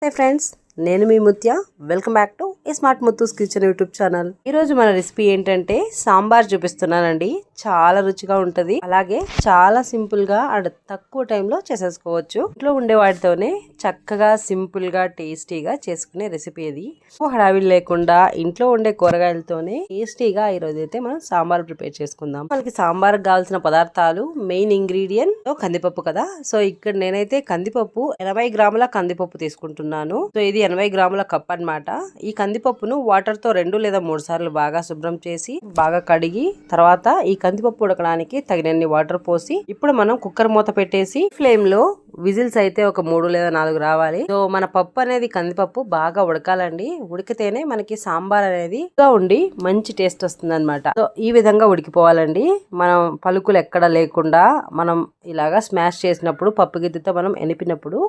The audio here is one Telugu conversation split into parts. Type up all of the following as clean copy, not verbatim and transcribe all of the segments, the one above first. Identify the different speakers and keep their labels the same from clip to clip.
Speaker 1: హే ఫ్రెండ్స్, నేను మీ Mutya. Welcome back to smart Muthu's kitchen YouTube channel. ఈ రోజు మన రెసిపీ ఏంటంటే సాంబార్ చూపిస్తున్నానండి. చాలా రుచిగా ఉంటది, అలాగే చాలా సింపుల్ గా అండ్ తక్కువ టైంలో చేసేసుకోవచ్చు. ఇంట్లో ఉండే వాటితోనే చక్కగా సింపుల్ గా టేస్టీగా చేసుకునే రెసిపీ ఇది. హడావిడి లేకుండా ఇంట్లో ఉండే కూరగాయలతోనే టేస్టీగా ఈ రోజు అయితే మనం సాంబార్ ప్రిపేర్ చేసుకుందాం. మనకి సాంబార్ కావాల్సిన పదార్థాలు మెయిన్ ఇంగ్రీడియంట్ కందిపప్పు కదా. సో ఇక్కడ నేనైతే కందిపప్పు 80 గ్రాముల కందిపప్పు తీసుకుంటున్నాను. సో ఇది 80 గ్రాముల కప్ అన్నమాట. ఈ కందిపప్పును వాటర్ తో 2 లేదా 3 సార్లు బాగా శుభ్రం చేసి బాగా కడిగి తర్వాత ఈ కందిపప్పు ఉడకడానికి తగినన్ని వాటర్ పోసి ఇప్పుడు మనం కుక్కర్ మూత పెట్టేసి ఫ్లేమ్ లో విజిల్స్ అయితే ఒక 3 లేదా 4 రావాలి. సో మన పప్పు అనేది కందిపప్పు బాగా ఉడకాలండి. ఉడికితేనే మనకి సాంబార్ అనేది ఉండి మంచి టేస్ట్ వస్తుంది అనమాట. సో ఈ విధంగా ఉడికిపోవాలండి. మనం పలుకులు ఎక్కడ లేకుండా మనం ఇలాగా స్మాష్ చేసినప్పుడు పప్పు గిద్దెతో మనం ఎనిపినప్పుడు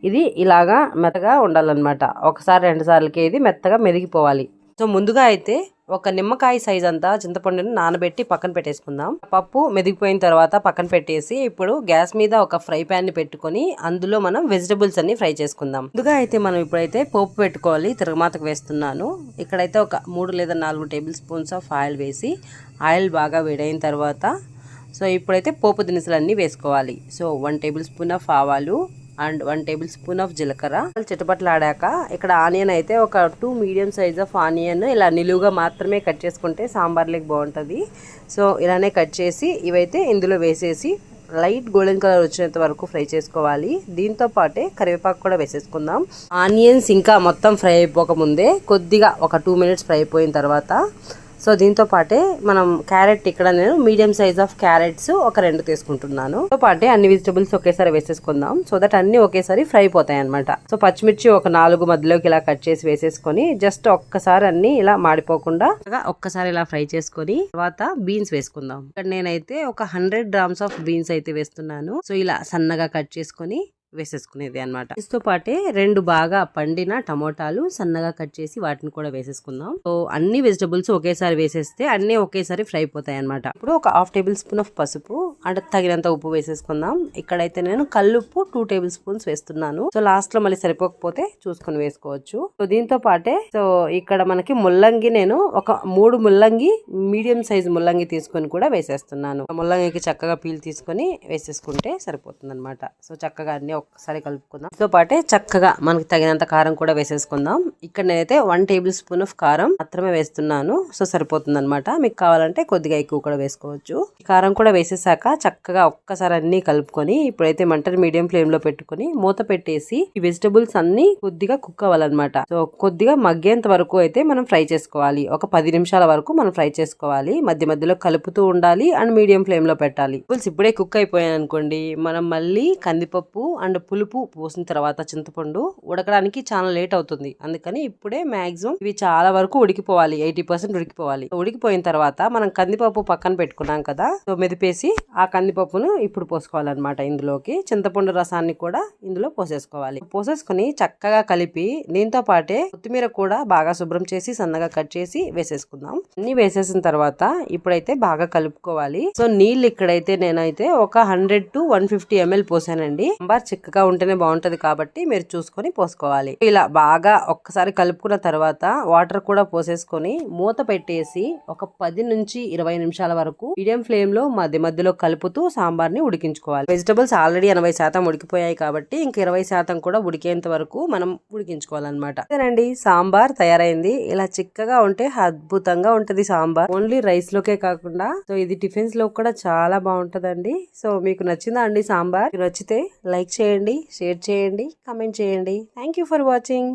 Speaker 1: ఇది ఇలాగా మెత్తగా ఉండాలన్నమాట. ఒకసారి 2 సార్లకి ఇది మెత్తగా మెదిగిపోవాలి. సో ముందుగా అయితే ఒక నిమ్మకాయ సైజ్ అంతా చింతపండుని నానబెట్టి పక్కన పెట్టేసుకుందాం. పప్పు మెదిగిపోయిన తర్వాత పక్కన పెట్టేసి ఇప్పుడు గ్యాస్ మీద ఒక ఫ్రై ప్యాన్ ని పెట్టుకొని అందులో మనం వెజిటబుల్స్ అన్ని ఫ్రై చేసుకుందాం. ముందుగా అయితే మనం ఇప్పుడైతే పోపు పెట్టుకోవాలి. తిరగమాతకు వేస్తున్నాను. ఇక్కడైతే ఒక 3 లేదా 4 టేబుల్ స్పూన్స్ ఆఫ్ ఆయిల్ వేసి ఆయిల్ బాగా వేడైన తర్వాత సో ఇప్పుడైతే పోపు దినుసులన్నీ వేసుకోవాలి. సో 1 టేబుల్ స్పూన్ ఆఫ్ ఆవాలు అండ్ 1 టేబుల్ స్పూన్ ఆఫ్ జీలకర్ర. చిటపట్లాడాక ఇక్కడ ఆనియన్ అయితే ఒక 2 మీడియం సైజ్ ఆఫ్ ఆనియన్ ఇలా నిలువుగా మాత్రమే కట్ చేసుకుంటే సాంబార్లోకి బాగుంటుంది. సో ఇలానే కట్ చేసి ఇవైతే ఇందులో వేసేసి లైట్ గోల్డెన్ కలర్ వచ్చేంత వరకు ఫ్రై చేసుకోవాలి. దీంతో పాటే కరివేపాకు కూడా వేసేసుకుందాం. ఆనియన్స్ ఇంకా మొత్తం ఫ్రై అయిపోక ముందే కొద్దిగా ఒక 2 మినిట్స్ ఫ్రై అయిపోయిన తర్వాత సో దీంతో పాటే మనం క్యారెట్ ఇక్కడ నేను మీడియం సైజ్ ఆఫ్ క్యారెట్స్ ఒక 2 తీసుకుంటున్నాను. తో పాటే అన్ని వెజిటబుల్స్ ఒకేసారి వేసేసుకుందాం. సో దట్ అన్ని ఒకేసారి ఫ్రై అయిపోతాయి అనమాట. సో పచ్చిమిర్చి ఒక 4 మధ్యలోకి ఇలా కట్ చేసి వేసేసుకొని జస్ట్ ఒక్కసారి అన్ని ఇలా మాడిపోకుండా ఒక్కసారి ఇలా ఫ్రై చేసుకొని తర్వాత బీన్స్ వేసుకుందాం. ఇక్కడ నేనైతే ఒక 100 గ్రామ్స్ ఆఫ్ బీన్స్ అయితే వేస్తున్నాను. సో ఇలా సన్నగా కట్ చేసుకొని వేసేసుకునేది అనమాట. దీంతో పాటే 2 బాగా పండిన టమోటాలు సన్నగా కట్ చేసి వాటిని కూడా వేసేసుకుందాం. సో అన్ని వెజిటబుల్స్ ఒకేసారి వేసేస్తే అన్ని ఒకేసారి ఫ్రై అయిపోతాయి అనమాట. ఇప్పుడు ఒక 1/2 టేబుల్ స్పూన్ ఆఫ్ పసుపు అండ్ తగినంత ఉప్పు వేసేసుకుందాం. ఇక్కడైతే నేను కల్లుప్పు 2 టేబుల్ స్పూన్స్ వేస్తున్నాను. సో లాస్ట్ లో మళ్ళీ సరిపోకపోతే చూసుకొని వేసుకోవచ్చు. సో దీంతో పాటే సో ఇక్కడ మనకి ముల్లంగి నేను ఒక 3 ముల్లంగి మీడియం సైజ్ ముల్లంగి తీసుకొని కూడా వేసేస్తున్నాను. ముల్లంగికి చక్కగా పీల్ తీసుకొని వేసేసుకుంటే సరిపోతుంది అనమాట. సో చక్కగా అన్ని ఒకసారి కలుపుకుందాం. తో పాటే చక్కగా మనకి తగినంత కారం కూడా వేసేసుకుందాం. ఇక్కడ నేనైతే 1 టేబుల్ స్పూన్ ఆఫ్ కారం మాత్రమే వేస్తున్నాను. సో సరిపోతుంది అనమాట. మీకు కావాలంటే కొద్దిగా ఎక్కువ కూడా వేసుకోవచ్చు. కారం కూడా వేసేసాక చక్కగా ఒక్కసారి అన్ని కలుపుకొని ఇప్పుడైతే మంటని మీడియం ఫ్లేమ్ లో పెట్టుకుని మూత పెట్టేసి ఈ వెజిటబుల్స్ అన్ని కొద్దిగా కుక్ అవ్వాలన్నమాట. సో కొద్దిగా మగ్గేంత వరకు అయితే మనం ఫ్రై చేసుకోవాలి. ఒక 10 నిమిషాల వరకు మనం ఫ్రై చేసుకోవాలి. మధ్య మధ్యలో కలుపుతూ ఉండాలి అండ్ మీడియం ఫ్లేమ్ లో పెట్టాలి. ఇప్పుడే కుక్ అయిపోయాయి అనుకోండి, మనం మళ్ళీ కందిపప్పు అండ్ పులుపు పోసిన తర్వాత చింతపండు ఉడకడానికి చాలా లేట్ అవుతుంది. అందుకని ఇప్పుడే మాక్సిమం ఇవి చాలా వరకు ఉడికిపోవాలి. 80% ఉడికిపోవాలి. ఉడికిపోయిన తర్వాత మనం కందిపప్పు పక్కన పెట్టుకున్నాం కదా, సో మెదిపేసి ఆ కందిపప్పును ఇప్పుడు పోసుకోవాలన్నమాట. ఇందులోకి చింతపండు రసాన్ని కూడా ఇందులో పోసేసుకోవాలి. పోసేసుకుని చక్కగా కలిపి దీంతో పాటే కొత్తిమీర కూడా బాగా శుభ్రం చేసి సన్నగా కట్ చేసి వేసేసుకుందాం. అన్ని వేసేసిన తర్వాత ఇప్పుడైతే బాగా కలుపుకోవాలి. సో నీళ్ళు ఇక్కడైతే నేనైతే ఒక 100 to 150 ml పోసానండి. సాంబార్ చిక్కగా ఉంటేనే బాగుంటది కాబట్టి మీరు చూసుకొని పోసుకోవాలి. ఇలా బాగా ఒక్కసారి కలుపుకున్న తర్వాత వాటర్ కూడా పోసేసుకొని మూత పెట్టేసి ఒక 10 నుంచి 20 నిమిషాల వరకు మీడియం ఫ్లేమ్ లో మధ్యలో కలుపుతూ సాంబార్ ని ఉడికించుకోవాలి. వెజిటబుల్స్ ఆల్రెడీ 80% ఉడికిపోయాయి కాబట్టి ఇంక 20% కూడా ఉడికేంత వరకు మనం ఉడికించుకోవాలన్నమాట. అంతేనండి, సాంబార్ తయారైంది. ఇలా చిక్కగా ఉంటే అద్భుతంగా ఉంటది సాంబార్. ఓన్లీ రైస్ లోకే కాకుండా సో ఇది టిఫిన్స్ లో కూడా చాలా బాగుంటదండి. సో మీకు నచ్చిందా అండి సాంబార్? నచ్చితే లైక్ చేయండి, షేర్ చేయండి, కామెంట్ చేయండి. Thank you for watching.